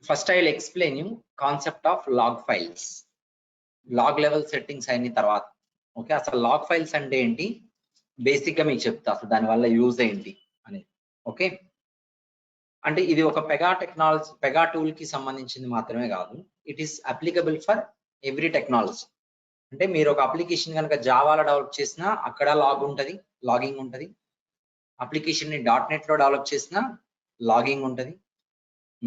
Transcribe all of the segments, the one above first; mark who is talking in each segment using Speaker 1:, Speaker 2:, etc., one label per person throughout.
Speaker 1: First I will explain you concept of log files. Log level settings అయిన తర్వాత okay అసలు log files అంటే ఏంటి బేసిక్ గా మీకు చెప్తా అసలు దాని వల్ల యూజ్ ఏంటి అనేది. ఓకే అంటే ఇది ఒక పెగా టెక్నాలజీ పెగా టూల్ కి సంబంధించింది మాత్రమే కాదు, it is applicable for every technology. అంటే మీరు ఒక అప్లికేషన్ కనుక జావాలో డెవలప్ చేసినా అక్కడ లాగింగ్ ఉంటుంది. అప్లికేషన్ ని .NET లో డెవలప్ చేసినా లాగింగ్ ఉంటుంది.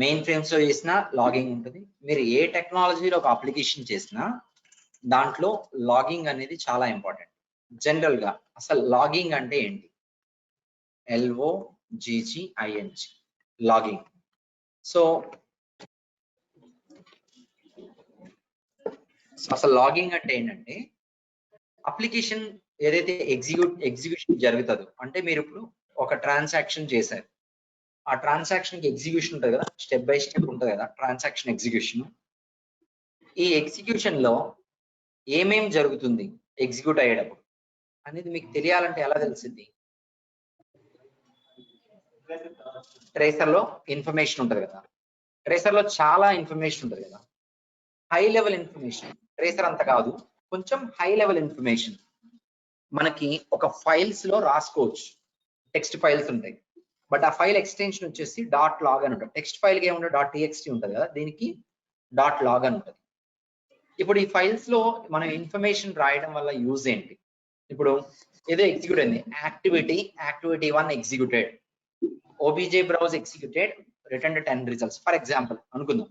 Speaker 1: మెయిన్ ఫ్రేమ్స్ లో చేసినా లాగింగ్ ఉంటుంది. మీరు ఏ టెక్నాలజీలో ఒక అప్లికేషన్ చేసినా దాంట్లో లాగింగ్ అనేది చాలా ఇంపార్టెంట్. జనరల్ గా అసలు లాగింగ్ అంటే ఏంటి? LOGGING logging. సో అసలు లాగింగ్ అంటే ఏంటంటే అప్లికేషన్ ఏదైతే ఎగ్జిక్యూషన్ జరుగుతుందో, అంటే మీరు ఇప్పుడు ఒక ట్రాన్సాక్షన్ చేశారు, ఆ ట్రాన్సాక్షన్ కి ఎగ్జిక్యూషన్ ఉంటుంది కదా, స్టెప్ బై స్టెప్ ఉంటుంది కదా ట్రాన్సాక్షన్ ఎగ్జిక్యూషన్. ఈ ఎగ్జిక్యూషన్ లో ఏమేం జరుగుతుంది ఎగ్జిక్యూట్ అయ్యేటప్పుడు అనేది మీకు తెలియాలంటే ఎలా తెలిసింది? ట్రేసర్ లో ఇన్ఫర్మేషన్ ఉంటుంది కదా, ట్రేసర్ లో చాలా ఇన్ఫర్మేషన్ ఉంటుంది కదా, హై లెవెల్ ఇన్ఫర్మేషన్. ట్రేసర్ అంత కాదు, కొంచెం హై లెవెల్ ఇన్ఫర్మేషన్ మనకి ఒక ఫైల్స్ లో రాసుకోవచ్చు. టెక్స్ట్ ఫైల్స్ ఉంటాయి, బట్ ఆ ఫైల్ ఎక్స్టెన్షన్ వచ్చేసి .log అని ఉంటుంది. టెక్స్ట్ ఫైల్ కి ఏముంటుంది .txt ఉంటుంది కదా, దీనికి .log అని ఉంటుంది. ఇప్పుడు ఈ ఫైల్స్ లో మనం ఇన్ఫర్మేషన్ రాయడం వల్ల యూజ్ ఏంటి? ఇప్పుడు ఏదో ఎగ్జిక్యూట్ అయింది, activity 1 executed, OBJ browse executed, return 10 results for example అనుకుందాం.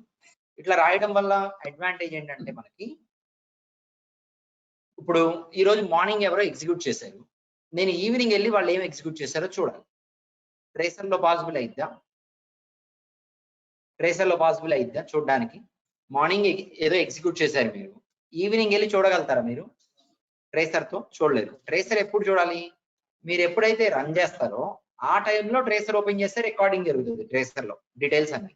Speaker 1: ఇట్లా రాయడం వల్ల అడ్వాంటేజ్ ఏంటంటే మనకి ఇప్పుడు ఈ రోజు మార్నింగ్ ఎవరో ఎగ్జిక్యూట్ చేశారు, నేను ఈవినింగ్ వెళ్ళి వాళ్ళు ఏం ఎగ్జిక్యూట్ చేశారో చూడాలి. ట్రేసర్ లో పాసిబుల్ అయిద్దా చూడడానికి? మార్నింగ్ ఏదో ఎగ్జిక్యూట్ చేశారు, మీరు ఈవినింగ్ వెళ్ళి చూడగలుగుతారా? మీరు ట్రేసర్ తో చూడలేదు. ట్రేసర్ ఎప్పుడు చూడాలి? మీరు ఎప్పుడైతే రన్ చేస్తారో ఆ టైంలో ట్రేసర్ ఓపెన్ చేస్తే రికార్డింగ్ జరుగుతుంది. ట్రేసర్ లో డీటెయిల్స్ అన్ని.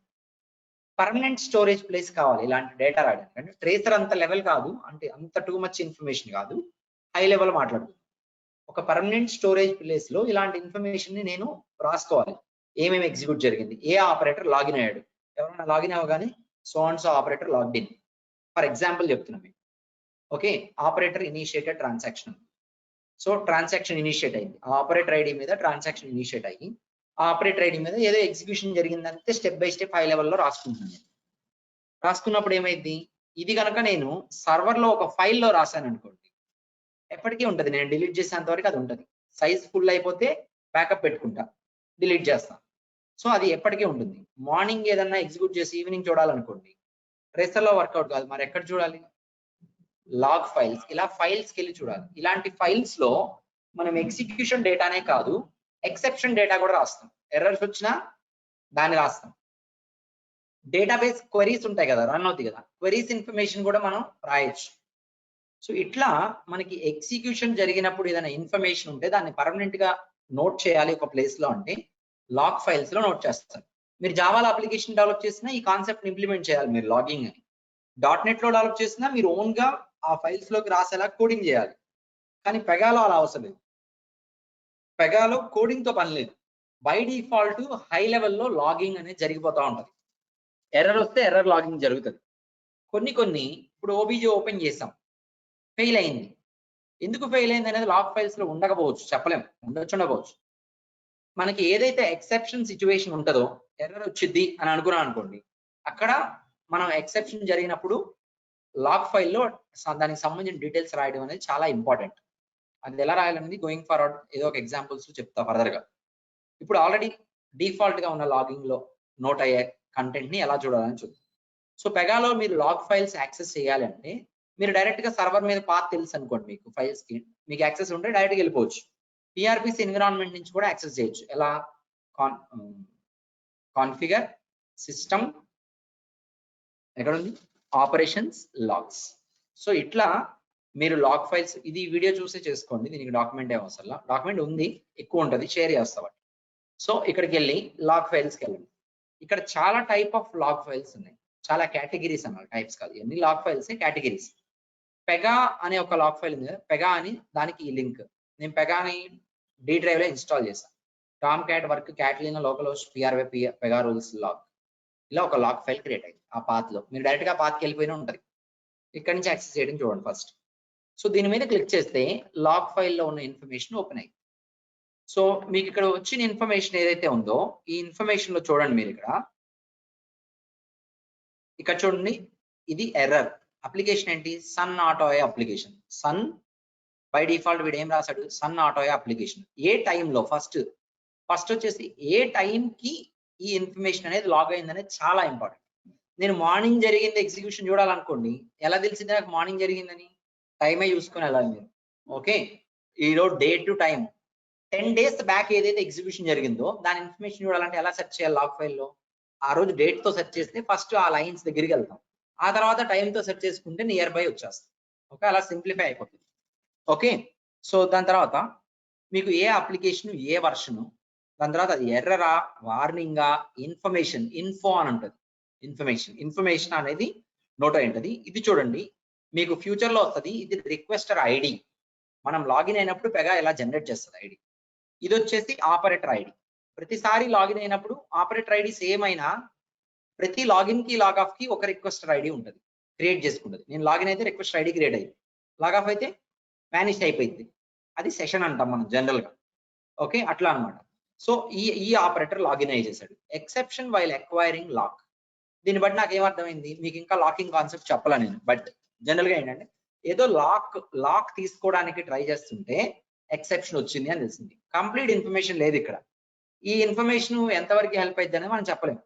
Speaker 1: పర్మనెంట్ స్టోరేజ్ ప్లేస్ కావాలి ఇలాంటి డేటా రాయడానికి. అంటే ట్రేసర్ అంత లెవెల్ కాదు, అంటే అంత టూ మచ్ ఇన్ఫర్మేషన్ కాదు, హై లెవెల్ మాట్లాడుతుంది. ఒక పర్మనెంట్ స్టోరేజ్ ప్లేస్ లో ఇలాంటి ఇన్ఫర్మేషన్ ని నేను రాసుకోవాలి. ఏమేమి ఎగ్జిక్యూట్ జరిగింది, ఏ ఆపరేటర్ లాగిన్ అయ్యాడు, ఎవరైనా లాగిన్ అవ్వగానే so and so operator logged in for example చెప్తున్నా మీకు. Okay, operator initiated transaction. So transaction initiate అయింది, ఆ ఆపరేటర్ ఐడి మీద ట్రాన్సాక్షన్ ఇనిషియేట్ అయ్యి ఆ ఆపరేటర్ ఐడి మీద ఏదో ఎగ్జిక్యూషన్ జరిగిందంటే స్టెప్ బై స్టెప్ హై లెవెల్లో రాసుకుంటున్నాను. రాసుకున్నప్పుడు ఏమైంది, ఇది కనుక నేను సర్వర్ లో ఒక ఫైల్లో రాశాను అనుకోండి, ఎప్పటికీ ఉంటుంది. నేను డిలీట్ చేసేంత వరకు అది ఉంటుంది. సైజ్ ఫుల్ అయిపోతే బ్యాకప్ పెట్టుకుంటా, డిలీట్ చేస్తాను. సో అది ఎప్పటికీ ఉంటుంది. మార్నింగ్ ఏదన్నా ఎగ్జిక్యూట్ చేసి ఈవినింగ్ చూడాలనుకోండి, ట్రేసర్ లో వర్కౌట్ కాదు, మరి ఎక్కడ చూడాలి? Log files. ఇలా ఫైల్స్కి వెళ్ళి చూడాలి. ఇలాంటి ఫైల్స్ లో మనం ఎగ్జిక్యూషన్ డేటానే కాదు, ఎక్సెప్షన్ డేటా కూడా రాస్తాం. ఎర్రర్స్ వచ్చినా దాన్ని రాస్తాం. డేటాబేస్ క్వెరీస్ ఉంటాయి కదా, రన్ అవుతాయి కదా, క్వెరీస్ ఇన్ఫర్మేషన్ కూడా మనం రాయొచ్చు. సో ఇట్లా మనకి ఎగ్జిక్యూషన్ జరిగినప్పుడు ఏదైనా ఇన్ఫర్మేషన్ ఉంటే దాన్ని పర్మనెంట్ గా నోట్ చేయాలి ఒక ప్లేస్ లో, అంటే లాగ్ ఫైల్స్ లో నోట్ చేస్తారు. మీరు జావాలో అప్లికేషన్ డెవలప్ చేసినా ఈ కాన్సెప్ట్ ఇంప్లిమెంట్ చేయాలి మీరు, లాగింగ్ అని. .NET లో డెవలప్ చేసినా మీరు ఓన్ గా ఆ ఫైల్స్ లోకి రాసేలా కోడింగ్ చేయాలి. కానీ పెగాలో అలా అవసరం లేదు. పెగాలో కోడింగ్ తో పని లేదు. బై డిఫాల్ట్ హై లెవెల్లో లాగింగ్ అనేది జరిగిపోతూ ఉంటుంది. ఎర్రర్ వస్తే ఎర్రర్ లాగింగ్ జరుగుతుంది. కొన్ని ఇప్పుడు OBJ ఓపెన్ చేసాం, ఫెయిల్ అయింది. ఎందుకు ఫెయిల్ అయింది అనేది లాగ్ ఫైల్స్ లో ఉండకపోవచ్చు, చెప్పలేము, ఉండకపోవచ్చు. మనకి ఏదైతే ఎక్సెప్షన్ సిచ్యువేషన్ ఉంటుందో, ఎర్రర్ వచ్చింది అని అనుకున్నాం అనుకోండి, అక్కడ మనం ఎక్సెప్షన్ జరిగినప్పుడు లాగ్ ఫైల్లో దానికి సంబంధించిన డీటెయిల్స్ రాయడం అనేది చాలా ఇంపార్టెంట్. అది ఎలా రాయాలనేది గోయింగ్ ఫార్వర్డ్ ఏదో ఒక ఎగ్జాంపుల్స్ చెప్తా ఫర్దర్ గా. ఇప్పుడు ఆల్రెడీ డిఫాల్ట్ గా ఉన్న లాగింగ్ లో నోట్ అయ్యే కంటెంట్ ని ఎలా చూడాలని చూద్దాం. సో పెగాలో మీరు లాగ్ ఫైల్స్ యాక్సెస్ చేయాలి అంటే మీరు డైరెక్ట్ గా సర్వర్ మీద పాత్ తెలుసు అనుకోండి, మీకు ఫైల్స్ కి మీకు యాక్సెస్ ఉంటే డైరెక్ట్ గా వెళ్ళిపోవచ్చు. PRPC ఎన్విరాన్మెంట్ నుంచి కూడా యాక్సెస్ చేయొచ్చు. ఎలా? కాన్ఫిగర్ సిస్టమ్, ఎక్కడ ఉంది? Operations, logs. సో ఇట్లా మీరు లాగ్ ఫైల్స్, ఇది వీడియో చూసే చేసుకోండి, దీనికి డాక్యుమెంట్ ఏం అవసరం. డాక్యుమెంట్ ఉంది, ఎక్కువ ఉంటుంది, షేర్ చేస్తాం. సో ఇక్కడికి వెళ్ళి లాగ్ ఫైల్స్కి వెళ్ళండి. ఇక్కడ చాలా టైప్ ఆఫ్ లాగ్ ఫైల్స్ ఉన్నాయి, చాలా కేటగిరీస్ అన్నమాట, టైప్స్ కాదు. ఎన్ని లాగ్ ఫైల్స్ కేటగిరీస్. పెగా అనే ఒక లాగ్ ఫైల్ ఉంది, పెగా అని, దానికి ఈ లింక్. నేను పెగాని D డ్రైవ్ లో ఇన్స్టాల్ చేశాను. టామ్ క్యాట్ వర్క్ క్యాట్లీనా local host PRY Pega rules log, ఇలా ఒక లాగ్ ఫైల్ క్రియేట్ అయింది. ఆ పాత్ లో మీరు డైరెక్ట్ గా పాత్కి వెళ్ళిపోయినా ఉంటది. ఇక్కడ నుంచి యాక్సెస్ చేయడం చూడండి ఫస్ట్. సో దీని మీద క్లిక్ చేస్తే లాగ్ ఫైల్లో ఉన్న ఇన్ఫర్మేషన్ ఓపెన్ అయ్యింది. సో మీకు ఇక్కడ వచ్చిన ఇన్ఫర్మేషన్ ఏదైతే ఉందో ఈ ఇన్ఫర్మేషన్ లో చూడండి మీరు ఇక్కడ చూడండి, ఇది ఎర్రర్. అప్లికేషన్ ఏంటి? సన్ ఆటోఏ అప్లికేషన్. సన్ బై డిఫాల్ట్ వీడు ఏం రాశాడు? సన్ ఆటోఏ అప్లికేషన్. ఏ టైంలో ఫస్ట్ వచ్చేసి ఏ టైంకి ఈ ఇన్ఫర్మేషన్ అనేది లాగ్ అయింది అనేది చాలా ఇంపార్టెంట్. నేను మార్నింగ్ జరిగింది ఎగ్జిక్యూషన్ చూడాలనుకోండి, ఎలా తెలిసింది నాకు మార్నింగ్ జరిగిందని? టైమే చూసుకొని వెళ్ళాలి మీరు. ఓకే, ఈరోజు date to time 10 days back ఏదైతే ఎగ్జిక్యూషన్ జరిగిందో దాని ఇన్ఫర్మేషన్ చూడాలంటే ఎలా సెర్చ్ చేయాలి? లాగ్ ఫైల్లో ఆ రోజు డేట్ తో సెర్చ్ చేస్తే ఫస్ట్ ఆ లైన్స్ దగ్గరికి వెళ్తాం, ఆ తర్వాత టైం తో సెర్చ్ చేసుకుంటే నియర్ బై వచ్చేస్తాం. ఓకే, అలా సింప్లిఫై అయిపోతుంది. ఓకే, సో దాని తర్వాత మీకు ఏ అప్లికేషన్ ఏ వర్షన్, దాని తర్వాత అది ఎర్రరా వార్నింగా ఇన్ఫర్మేషన్ ఇన్ఫో అని ఉంటుంది. ఇన్ఫర్మేషన్ అనేది నోట్ అయి ఉంటుంది. ఇది చూడండి మీకు ఫ్యూచర్ లో వస్తుంది. ఇది రిక్వెస్టర్ ఐడి. మనం లాగిన్ అయినప్పుడు పెగా ఎలా జనరేట్ చేస్తుంది ఐడి. ఇది వచ్చేసి ఆపరేటర్ ఐడి. ప్రతిసారి లాగిన్ అయినప్పుడు ఆపరేటర్ ఐడి సేమ్ అయినా ప్రతి లాగిన్ కి లాగ్ ఆఫ్ కి ఒక రిక్వెస్టర్ ఐడి ఉంటుంది, క్రియేట్ చేసుకుంటుంది. నేను లాగిన్ అయితే రిక్వెస్టర్ ఐడి క్రియేట్ అయ్యింది, లాగ్ ఆఫ్ అయితే మేనేజ్ అయిపోయింది. అది సెషన్ అంటాం మనం జనరల్ గా. ఓకే, అట్లా అనమాట. సో ఈ ఆపరేటర్ లాగిన్ అయ్యి చేశాడు. Exception while acquiring lock. దీన్ని బట్టి నాకు ఏమర్థమైంది? మీకు ఇంకా లాకింగ్ కాన్సెప్ట్ చెప్పాల నేను, బట్ జనరల్ గా ఏంటంటే ఏదో లాక్ తీసుకోవడానికి ట్రై చేస్తుంటే ఎక్సెప్షన్ వచ్చింది అని తెలిసింది. కంప్లీట్ ఇన్ఫర్మేషన్ లేదు ఇక్కడ. ఈ ఇన్ఫర్మేషన్ ఎంతవరకు హెల్ప్ అయింది అనేది మనం చెప్పలేము.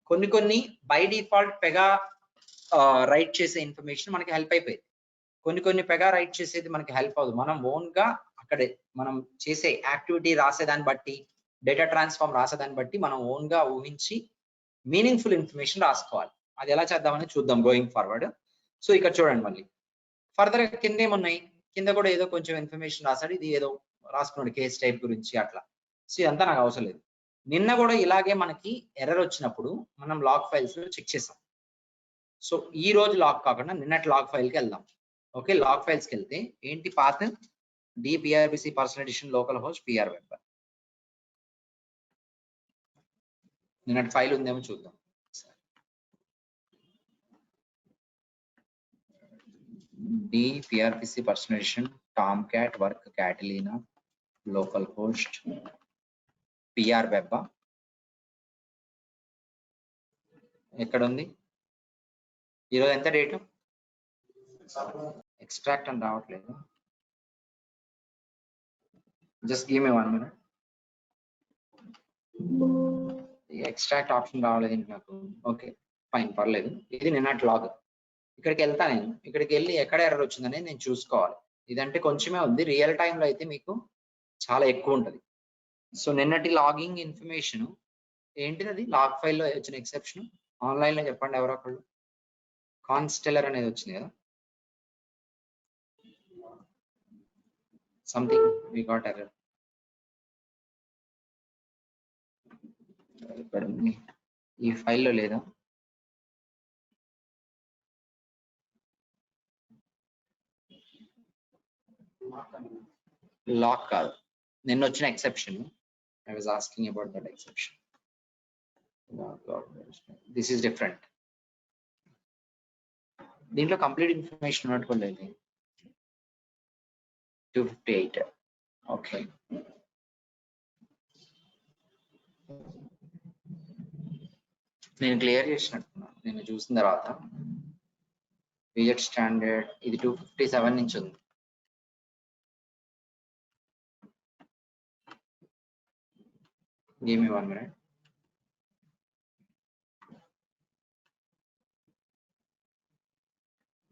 Speaker 1: కొన్ని బై డిఫాల్ట్ పెగా రైట్ చేసే ఇన్ఫర్మేషన్ మనకి హెల్ప్ అయిపోయింది. కొన్ని పెగా రైట్ చేసేది మనకి హెల్ప్ అవ్వదు. మనం ఓన్ గా అక్కడే మనం చేసే యాక్టివిటీ రాసేదాన్ని బట్టి, డేటా ట్రాన్స్ఫార్మ్ రాసేదాన్ని బట్టి మనం ఓన్ గా ఊహించి మీనింగ్ఫుల్ ఇన్ఫర్మేషన్ రాసుకోవాలి. అది ఎలా చేద్దామని చూద్దాం గోయింగ్ ఫార్వర్డ్. సో ఇక్కడ చూడండి మళ్ళీ ఫర్దర్ కింద ఏమున్నాయి, కింద కూడా ఏదో కొంచెం ఇన్ఫర్మేషన్ రాశాడు. ఇది ఏదో రాసుకున్నాడు కేస్ టైప్ గురించి అట్లా. సో ఇదంతా నాకు అవసరం లేదు. నిన్న కూడా ఇలాగే మనకి ఎర్రర్ వచ్చినప్పుడు మనం లాగ్ ఫైల్స్ లో చెక్ చేసాం. సో ఈ రోజు లాగ్ కాకుండా నిన్నటి లాగ్ ఫైల్ కి వెళ్దాం. ఓకే, లాగ్ ఫైల్స్ కి వెళ్తే ఏంటి path DPRBC personal edition local host PR web. నిన్నటి ఫైల్ ఉందేమో చూద్దాం. PRPC personal edition Tomcat work Catalina local host PR web. ఎక్కడ ఉంది? ఈరోజు ఎంత డేట్? ఎక్స్ట్రాక్ట్ అని రావట్లేదు. Just give me 1 minute. Extract option రావలేదు నాకు. ఓకే ఫైన్, పర్లేదు. ఇది నిన్నటి లాగ్. ఇక్కడికి వెళ్తా నేను. ఇక్కడికి వెళ్ళి ఎక్కడ ఎర్రర్ వచ్చిందనేది నేను చూసుకోవాలి. ఇదంటే కొంచెమే ఉంది, రియల్ టైంలో అయితే మీకు చాలా ఎక్కువ ఉంటుంది. సో నిన్నటి లాగింగ్ ఇన్ఫర్మేషన్ ఏంటిది? అది లాగ్ ఫైల్లో వచ్చిన ఎక్సెప్షన్. ఆన్లైన్ లో చెప్పండి ఎవరో ఒకళ్ళు. కాన్స్టెలర్ అనేది వచ్చింది కదా, సంథింగ్ వి గాట్ ఎర్రర్. ఇక్కడ ఉంది, ఈ ఫైల్లో లేదా? లాక్ కాదు, నిన్న వచ్చిన exception. I was asking about that exception. This is different. దీంట్లో కంప్లీట్ ఇన్ఫర్మేషన్ ఉన్నట్టుకోలేదు. 258. ఓకే, నేను క్లియర్ చేసినట్టున్నాను నేను చూసిన తర్వాత. విజెట్ స్టాండర్డ్ ఇది 257 నుంచి ఉంది. Give me 1 minute.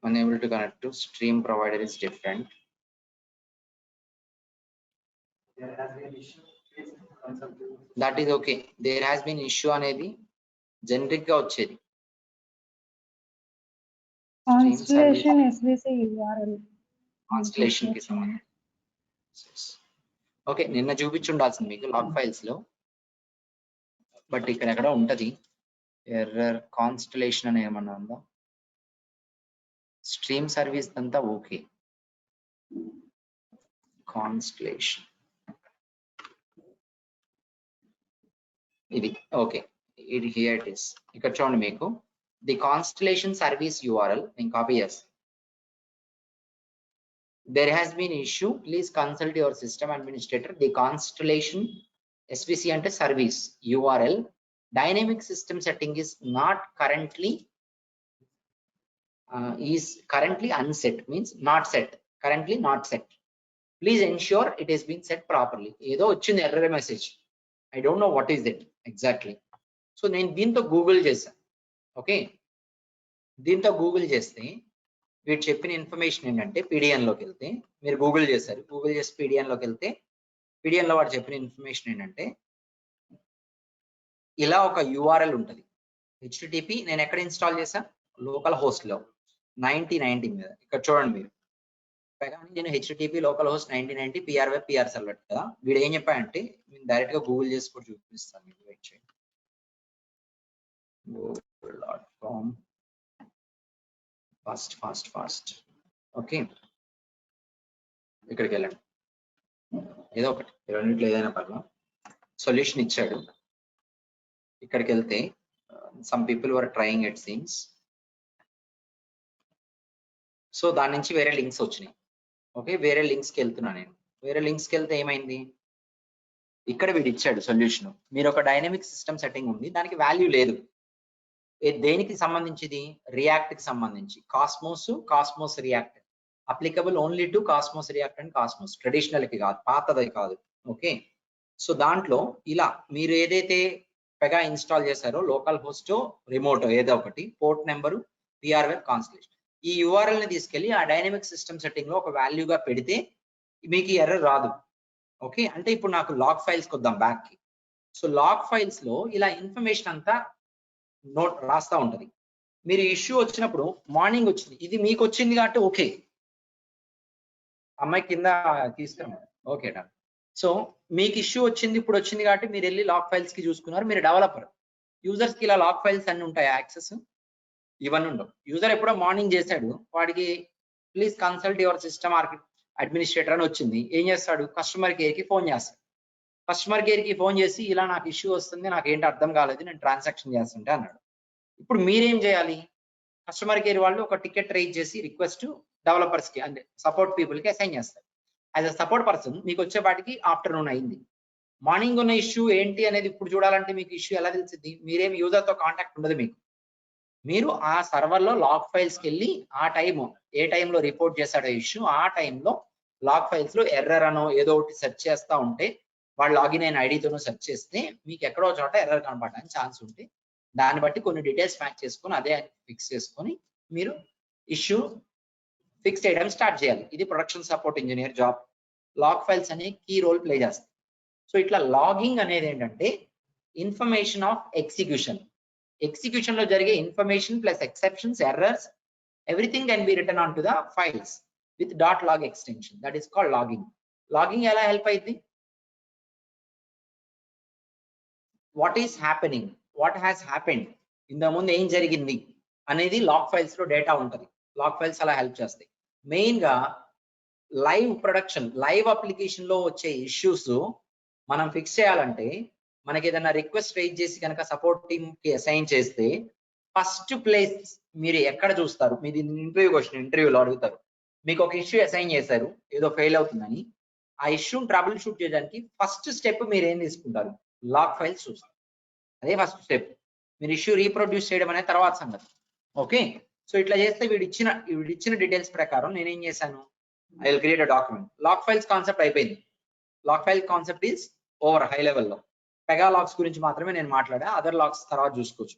Speaker 1: Unable to connect to stream provider is different. There has been issue. That is okay. There has been issue అనేది జనరిక్ గా వచ్చేది.
Speaker 2: కాన్స్టలేషన్ ఎస్విసి URL
Speaker 1: కాన్స్టలేషన్ కి సంబంధించి. ఓకే, నిన్న చూపించుండాల్సింది మీకు లాగ్ ఫైల్స్ లో, బట్ ఇక్కడ ఎక్కడ ఉంటది ఎర్రర్. కాన్స్టలేషన్ అని ఏమన్నా ఉందా? స్ట్రీమ్ సర్వీస్ అంతా ఓకే. కాన్స్టలేషన్ ఇది ఓకే, ఇది హియర్ ఇట్ ఇస్. ఇక్కడ చూడండి మీకు ది కాన్స్టలేషన్ సర్వీస్ URL నేను కాపీ చేస్తాను. There has been issue, please consult your system administrator. The constellation SVC అంటే service URL dynamic system setting is not currently unset, means not set, currently not set. Please ensure it has been set properly. ఏదో వచ్చింది error message, I don't know what is it exactly. So నేను దీంతో Google చేశాను. Okay, దీంతో Google చేస్తే వీడు చెప్పిన information ఏంటంటే PDN లోకి వెళ్తే, మీరు గూగుల్ చేశారు, గూగుల్ చేసి PDN లోకి వెళ్తే PDN లో వాడు చెప్పిన ఇన్ఫర్మేషన్ ఏంటంటే ఇలా ఒక URL ఉంటుంది. HTTP నేను ఎక్కడ ఇన్స్టాల్ చేశా, లోకల్ హోస్ట్ లో 9090 మీద. ఇక్కడ చూడండి మీరు, కానీ నేను HTTP local host 9090 PR web PR server కదా. వీడు ఏం చెప్పాడంటే, నేను డైరెక్ట్ గా గూగుల్ చేసి కూడా చూపిస్తాను మీకు, వెయిట్ చేయండి. google.com fast. ఓకే, ఇక్కడికి వెళ్ళండి, ఏదో ఒకటి రెండింటిలో ఏదైనా పర్లా. సొల్యూషన్ ఇచ్చాడు. ఇక్కడికి వెళ్తే some people were trying it seems. So దాని నుంచి వేరే లింక్స్ వచ్చినాయి. ఓకే, వేరే లింక్స్కి వెళ్తున్నా నేను. వేరే లింక్స్కి వెళ్తే ఏమైంది, ఇక్కడ వీడు ఇచ్చాడు సొల్యూషన్. మీరు ఒక డైనమిక్ సిస్టమ్ సెట్టింగ్ ఉంది, దానికి వాల్యూ లేదు. దేనికి సంబంధించింది, రియాక్ట్ కి సంబంధించి. Cosmos react applicable only to cosmos react and cosmos, traditional కి కాదు, పాతది కాదు. ఓకే, సో దాంట్లో ఇలా మీరు ఏదైతే పెగా ఇన్స్టాల్ చేశారో, లోకల్ హోస్ట్ రిమోట్ ఏదో ఒకటి, port number PR web constellation, ఈ URL ని తీసుకెళ్లి ఆ డైనమిక్ సిస్టమ్ సెట్టింగ్ లో ఒక వాల్యూగా పెడితే మీకు ఎర్రర్ రాదు. ఓకే, అంటే ఇప్పుడు నాకు లాగ్ ఫైల్స్కి వద్దాం బ్యాక్ కి. సో లాగ్ ఫైల్స్ లో ఇలా ఇన్ఫర్మేషన్ అంతా నోట్ రాస్తా ఉంటది. మీరు ఇష్యూ వచ్చినప్పుడు మార్నింగ్ వచ్చింది, ఇది మీకు వచ్చింది కాబట్టి ఓకే, అమ్మాయి కింద తీసుకురా, ఓకే డన్. సో మీకు ఇష్యూ వచ్చింది, ఇప్పుడు వచ్చింది కాబట్టి మీరు వెళ్ళి లాగ్ ఫైల్స్ కి చూసుకున్నారు. మీరు డెవలపర్, యూజర్స్ కి ఇలా లాగ్ ఫైల్స్ అన్ని ఉంటాయి, యాక్సెస్ ఇవన్నీ ఉండవు. యూజర్ ఎప్పుడో మార్నింగ్ చేశాడు, వాడికి please consult your system administrator అని వచ్చింది. ఏం చేస్తాడు, కస్టమర్ కేర్ కి ఫోన్ చేస్తాడు. కస్టమర్ కేర్ కి ఫోన్ చేసి ఇలా నాకు ఇష్యూ వస్తుంది, నాకు ఏంటి అర్థం కాలేదు, నేను ట్రాన్సాక్షన్ చేస్తుంటే అన్నాడు. ఇప్పుడు మీరేం చేయాలి, కస్టమర్ కేర్ వాళ్ళు ఒక టికెట్ రైజ్ చేసి రిక్వెస్ట్ డెవలపర్స్ కి అంటే సపోర్ట్ పీపుల్ కి అసైన్ చేస్తారు. యాజ్ అ సపోర్ట్ పర్సన్ మీకు వచ్చేపాటికి ఆఫ్టర్నూన్ అయింది. మార్నింగ్ ఉన్న ఇష్యూ ఏంటి అనేది ఇప్పుడు చూడాలంటే మీకు ఇష్యూ ఎలా తెలిసింది, మీరేం యూజర్ తో కాంటాక్ట్ ఉండదు మీకు. మీరు ఆ సర్వర్ లో లాగ్ ఫైల్స్కి వెళ్ళి ఆ టైము ఏ టైంలో రిపోర్ట్ చేశాడో ఇష్యూ, ఆ టైంలో లాగ్ ఫైల్స్ లో ఎర్రర్ అనో ఏదో ఒకటి సెర్చ్ చేస్తా ఉంటే, వాళ్ళు లాగిన్ అయిన ఐడితోనూ సెర్చ్ చేస్తే మీకు ఎక్కడో చోట ఎర్రర్ కనపడడానికి ఛాన్స్ ఉంటే, దాన్ని బట్టి కొన్ని డీటెయిల్స్ మ్యాచ్ చేసుకొని అదే ఫిక్స్ చేసుకొని మీరు ఇష్యూ ఫిక్స్ చేయడం స్టార్ట్ చేయాలి. ఇది production support engineer job. Log files అనే కీ రోల్ ప్లే చేస్తాయి. సో ఇట్లా లాగింగ్ అనేది ఏంటంటే ఇన్ఫర్మేషన్ ఆఫ్ ఎగ్జిక్యూషన్. ఎగ్జిక్యూషన్ లో జరిగే information plus exceptions, errors, everything can be written on to the files with .log extension. That is called logging. Logging ఎలా help అయింది, what is happening, what has happened, ఇంత ముందు ఏం జరిగింది అనేది log files లో డేటా ఉంటుంది. లాగ్ ఫైల్స్ అలా హెల్ప్ చేస్తాయి. మెయిన్ గా లైవ్ ప్రొడక్షన్, లైవ్ అప్లికేషన్ లో వచ్చే ఇష్యూస్ మనం ఫిక్స్ చేయాలంటే, మనకి ఏదైనా రిక్వెస్ట్ రైజ్ చేసి కనుక సపోర్ట్ టీమ్ కి అసైన్ చేస్తే, ఫస్ట్ ప్లేస్ మీరు ఎక్కడ చూస్తారు, మీది ఇంటర్వ్యూ క్వశ్చన్, ఇంటర్వ్యూలో అడుగుతారు. మీకు ఒక ఇష్యూ అసైన్ చేశారు, ఏదో ఫెయిల్ అవుతుందని, ఆ ఇష్యూని ట్రబుల్ షూట్ చేయడానికి ఫస్ట్ స్టెప్ మీరు ఏం తీసుకుంటారు, లాగ్ ఫైల్స్ చూస్తారు. అదే ఫస్ట్ స్టెప్. మీరు ఇష్యూ రీప్రొడ్యూస్ చేయడం అనేది తర్వాత సంగతి. ఓకే, సో ఇట్లా చేస్తే వీడిచ్చిన డీటెయిల్స్ ప్రకారం నేనేం చేశాను, I will create a document. Log files concept అయిపోయింది. Log file concept is over high లెవెల్లో. పెగా లాగ్స్ గురించి మాత్రమే నేను మాట్లాడా, అదర్ లాగ్స్ తర్వాత చూసుకోవచ్చు.